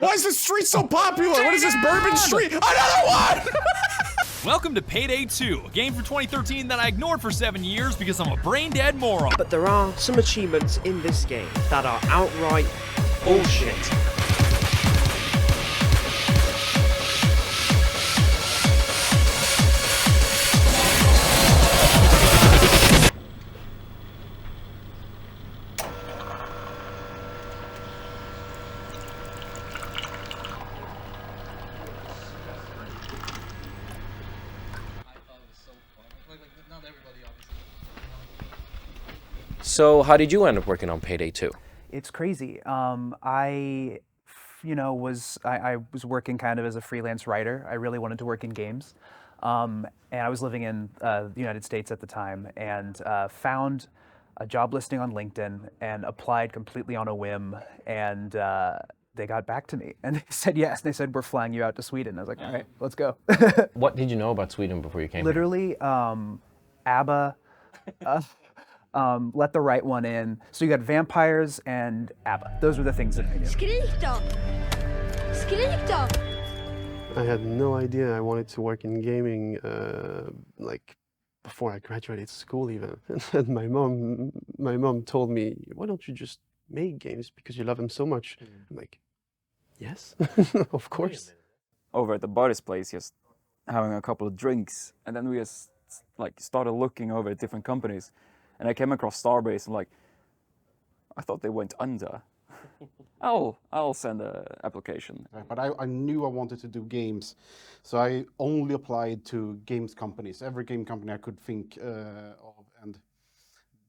Why is this street so popular? What is this, Bourbon Street? Another one! Welcome to Payday 2, a game from 2013 that I ignored for 7 years because I'm a brain-dead moron. But there are some achievements in this game that are outright bullshit. So how did you end up working on Payday 2? It's crazy. I was working kind of as a freelance writer. I really wanted to work in games. And I was living in the United States at the time and found a job listing on LinkedIn and applied completely on a whim. And they got back to me and they said yes. And they said, we're flying you out to Sweden. I was like, all right, let's go. What did you know about Sweden before you came Literally, ABBA, Let the Right One In. So you got vampires and ABBA. Those were the things that I knew. Skrik då! Skrik då! I had no idea I wanted to work in gaming like before I graduated school even. And my mom told me, why don't you just make games because you love them so much? I'm like, yes, of course. Over at the Body's place, just having a couple of drinks, and then we just like started looking over at different companies, and I came across Starbase and like, I thought they went under. I'll send an application. But I knew I wanted to do games, so I only applied to games companies, every game company I could think of, and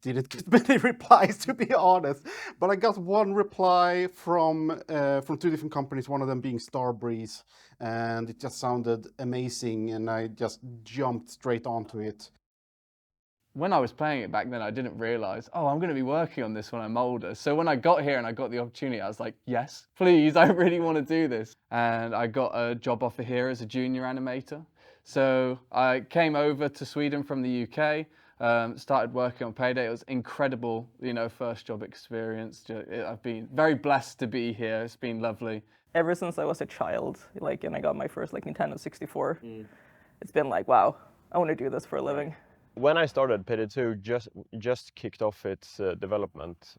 didn't get many replies, to be honest. But I got one reply from 2 different companies, one of them being Starbreeze, and it just sounded amazing, and I just jumped straight onto it. When I was playing it back then, I didn't realize, I'm going to be working on this when I'm older. So when I got here and I got the opportunity, I was like, yes, please, I really want to do this. And I got a job offer here as a junior animator. So I came over to Sweden from the UK, started working on Payday. It was incredible, first job experience. I've been very blessed to be here. It's been lovely. Ever since I was a child, and I got my first Nintendo 64, it's been like, wow, I want to do this for a living. When I started, Payday 2 just kicked off its development,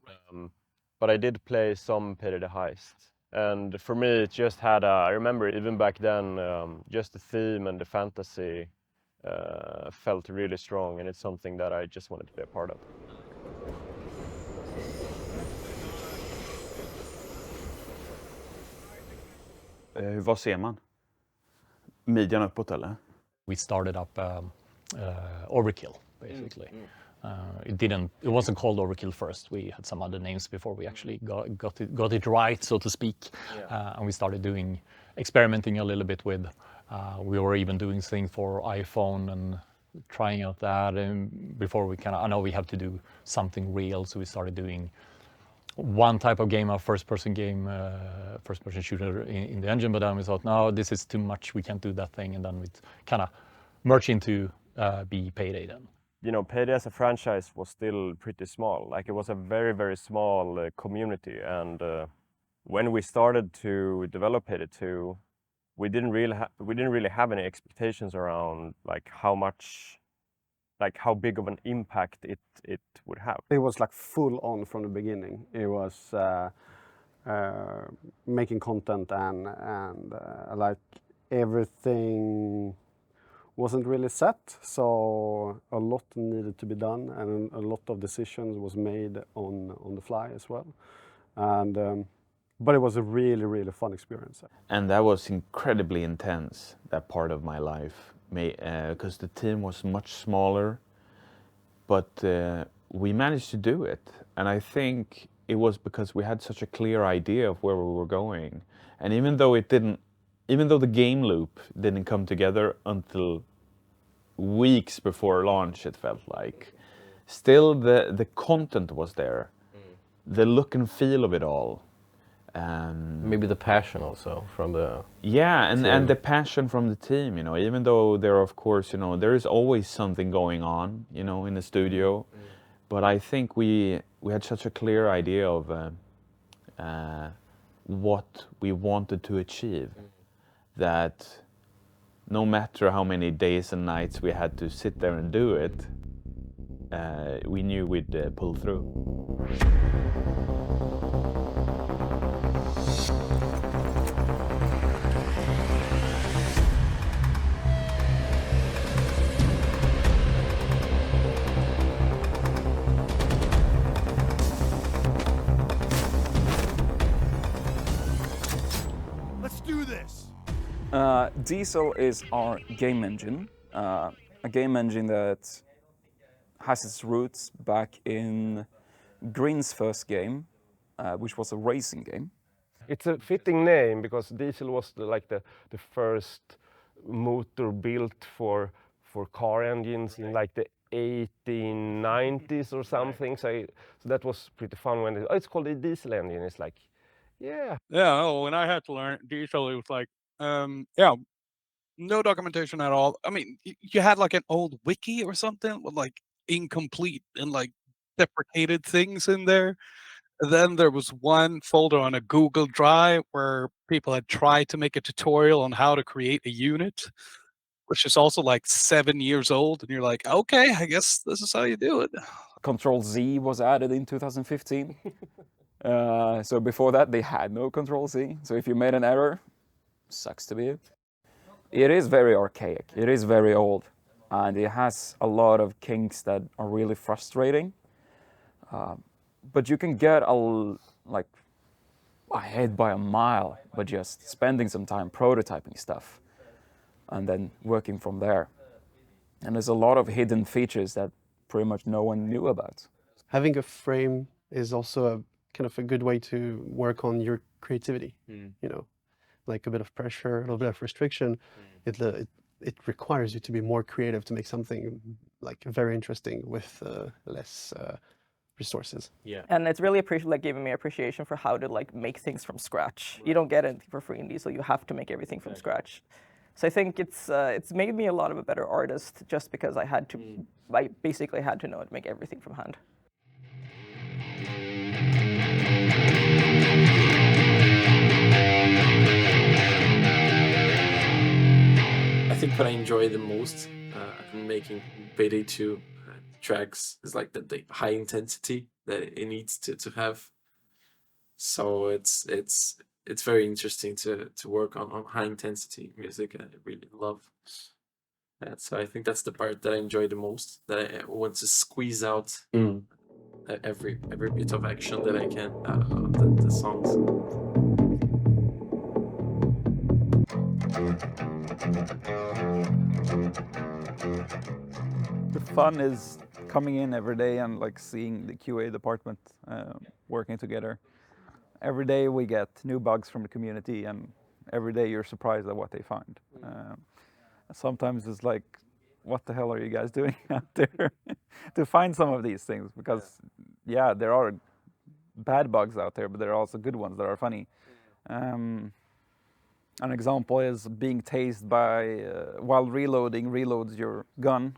but I did play some Payday the Heist. And for me, it just had I remember even back then, just the theme and the fantasy felt really strong, and it's something that I just wanted to be a part of. Vad ser man? Midjan uppåt eller? We started up Overkill, basically. It wasn't called Overkill first. We had some other names before we actually got it right, so to speak. And we started experimenting a little bit with. We were even doing things for iPhone and trying out that. And before I know we have to do something real, so we started doing one type of game, a first-person game, first-person shooter in the engine. But then we thought, no, this is too much. We can't do that thing. And then we kind of merged into be Payday then. Payday as a franchise was still pretty small. Like, it was a very, very small community. And when we started to develop Payday 2, we didn't really have any expectations around how big of an impact it would have. It was like full on from the beginning. It was making content and like everything wasn't really set, so a lot needed to be done, and a lot of decisions was made on the fly as well. And but it was a really, really fun experience. And that was incredibly intense, that part of my life, because the team was much smaller, but we managed to do it. And I think it was because we had such a clear idea of where we were going. And even though the game loop didn't come together until weeks before launch, it felt like, still the content was there, the look and feel of it all. Maybe the passion also from the and the passion from the team, even though there are, of course, there is always something going on, in the studio, but I think we had such a clear idea of what we wanted to achieve. That no matter how many days and nights we had to sit there and do it, we knew we'd pull through. Let's do this! Diesel is our game engine, a game engine that has its roots back in Green's first game, which was a racing game. It's a fitting name because Diesel was the first motor built for car engines in like the 1890s or something. So that was pretty fun when it's called a diesel engine. It's like, yeah. Yeah, oh, when I had to learn diesel, it was like, yeah, no documentation at all. I mean, you had like an old wiki or something with like incomplete and like deprecated things in there. And then there was one folder on a Google Drive where people had tried to make a tutorial on how to create a unit, which is also like 7 years old. And you're like, okay, I guess this is how you do it. Control Z was added in 2015. So before that, they had no Control Z. So if you made an error, sucks to be you. It is very archaic. It is very old. And it has a lot of kinks that are really frustrating. But you can get ahead by a mile by just spending some time prototyping stuff and then working from there. And there's a lot of hidden features that pretty much no one knew about. Having a frame is also a kind of a good way to work on your creativity. You know, like a bit of pressure, a little bit of restriction. It requires you to be more creative to make something like very interesting with less resources. Yeah. And it's really giving me appreciation for how to like make things from scratch. You don't get anything for free in Diesel. You have to make everything from scratch. So I think it's made me a lot of a better artist just because I basically had to know how to make everything from hand. I think what I enjoy the most in making Payday 2 tracks is like the high intensity that it needs to have. So it's very interesting to work on high intensity music. I really love that. So I think that's the part that I enjoy the most, that I want to squeeze out every bit of action that I can out of the songs. The fun is coming in every day and like seeing the QA department working together. Every day we get new bugs from the community, and every day you're surprised at what they find. Sometimes it's like, what the hell are you guys doing out there to find some of these things? Because yeah, there are bad bugs out there, but there are also good ones that are funny. An example is being tased by, while reloads your gun.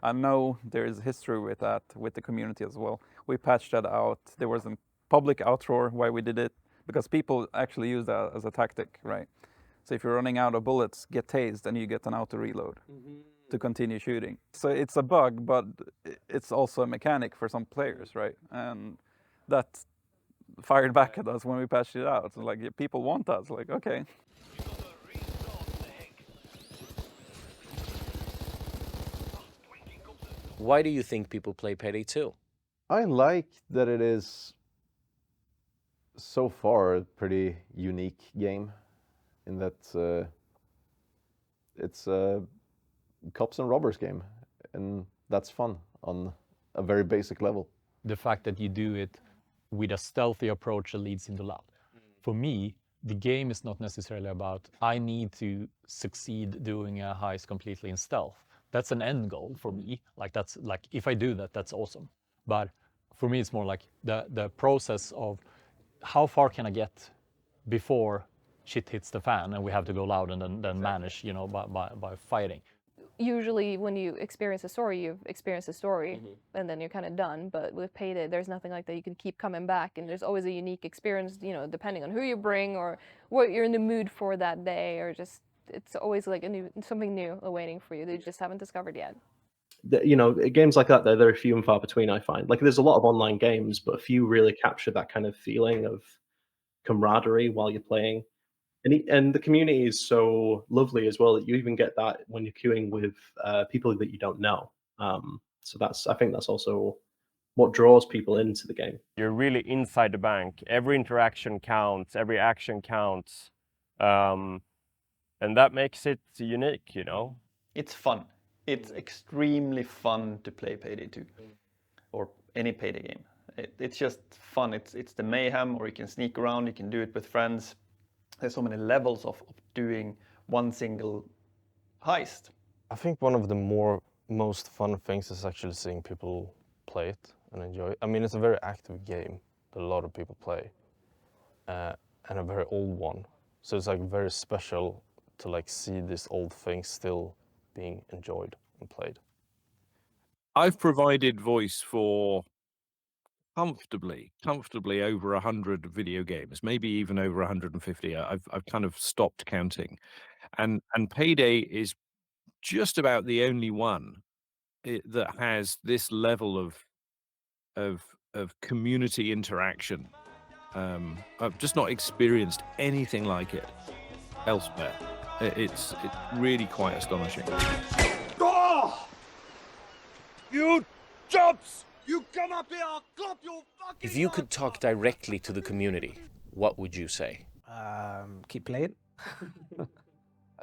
I know there is history with that, with the community as well. We patched that out. There was a public outroar why we did it, because people actually use that as a tactic, right? So if you're running out of bullets, get tased and you get an auto reload to continue shooting. So it's a bug, but it's also a mechanic for some players, right? And that fired back at us when we patched it out. So like, people want that. It's like, okay. Why do you think people play Payday 2? I like that it is so far a pretty unique game in that it's a cops and robbers game, and that's fun on a very basic level. The fact that you do it with a stealthy approach that leads into loud. For me, the game is not necessarily about, I need to succeed doing a heist completely in stealth. That's an end goal for me. Like that's like, if I do that, that's awesome. But for me, it's more like the process of how far can I get before shit hits the fan and we have to go loud and then manage, you know, by fighting. usually when you experience a story, you've experienced a story and then you're kind of done. But with Payday, there's nothing like that. You can keep coming back, and there's always a unique experience, you know, depending on who you bring or what you're in the mood for that day, or just it's always like something new awaiting for you that you just haven't discovered yet. You know, games like that, they're few and far between, I find. Like, there's a lot of online games, but few really capture that kind of feeling of camaraderie while you're playing. And the community is so lovely as well that you even get that when you're queuing with people that you don't know. So I think that's also what draws people into the game. You're really inside the bank. Every interaction counts, every action counts. And that makes it unique, you know? It's fun. It's extremely fun to play Payday 2 or any Payday game. It's just fun. It's the mayhem, or you can sneak around, you can do it with friends. There's so many levels of doing one single heist. I think one of the most fun things is actually seeing people play it and enjoy it. I mean, it's a very active game that a lot of people play, and a very old one. So it's like very special to like see this old thing still being enjoyed and played. I've provided voice for comfortably over 100 video games, maybe even over 150. I've kind of stopped counting, and Payday is just about the only one that has this level of community interaction. I've just not experienced anything like it elsewhere. It's really quite astonishing. Oh! You jumps! You come up here, I'll clap your fucking... If you could talk directly to the community, what would you say? Keep playing.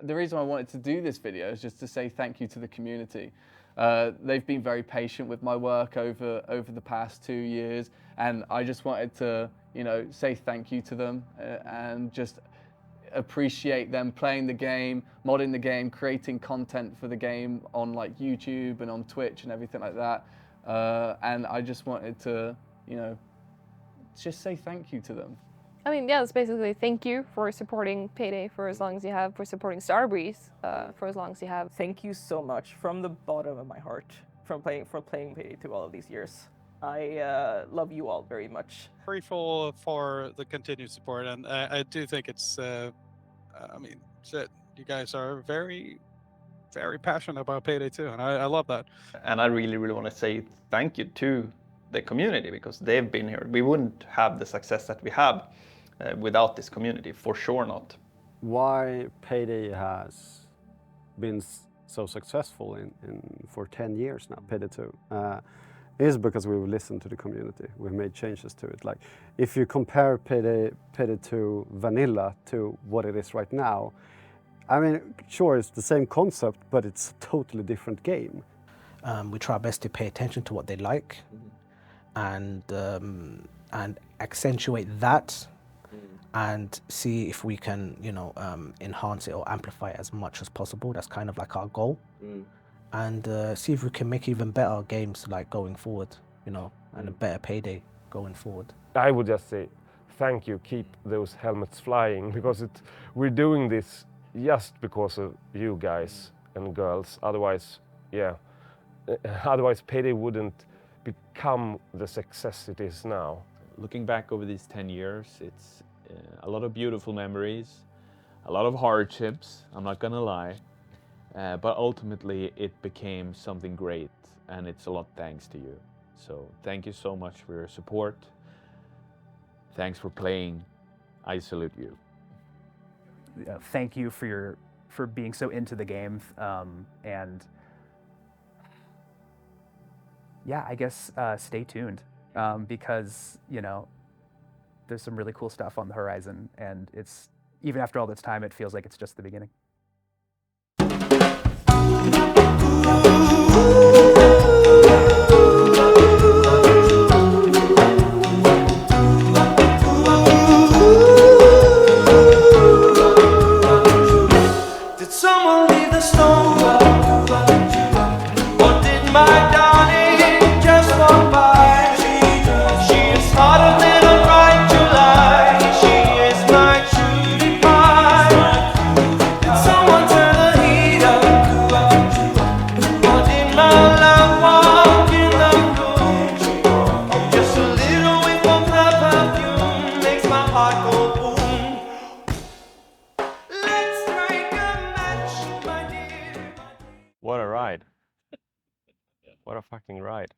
The reason I wanted to do this video is just to say thank you to the community. They've been very patient with my work over the past 2 years, and I just wanted to, you know, say thank you to them and just appreciate them playing the game, modding the game, creating content for the game on like YouTube and on Twitch and everything like that. And I just wanted to, you know, just say thank you to them. I mean, yeah, it's basically thank you for supporting Payday for as long as you have, for supporting Starbreeze for as long as you have. Thank you so much from the bottom of my heart for playing Payday 2 all of these years. I love you all very much. Grateful for the continued support, and I do think it's, I mean, shit, you guys are very, very passionate about Payday 2, and I love that. And I really, really want to say thank you to the community, because they've been here. We wouldn't have the success that we have without this community, for sure not. Why Payday has been so successful for 10 years now, Payday 2, is because we've listened to the community. We've made changes to it. Like, if you compare Payday 2 vanilla to what it is right now, I mean, sure, it's the same concept, but it's a totally different game. We try our best to pay attention to what they like, and accentuate that, and see if we can, you know, enhance it or amplify it as much as possible. That's kind of like our goal. And see if we can make even better games like going forward, you know, and a better Payday going forward. I would just say thank you, keep those helmets flying, because we're doing this just because of you guys and girls. Otherwise, yeah, otherwise Payday wouldn't become the success it is now. Looking back over these 10 years, it's a lot of beautiful memories, a lot of hardships, I'm not gonna lie. But ultimately it became something great, and it's a lot thanks to you. So thank you so much for your support. Thanks for playing. I salute you. Thank you for being so into the game, and yeah, I guess stay tuned, because, you know, there's some really cool stuff on the horizon, and it's, even after all this time, it feels like it's just the beginning. Did someone leave the stone? Or did my darling just walk by? She is hotter than a bright July. She is my cutie pie. Did someone turn the heat up? What a ride. What a fucking ride.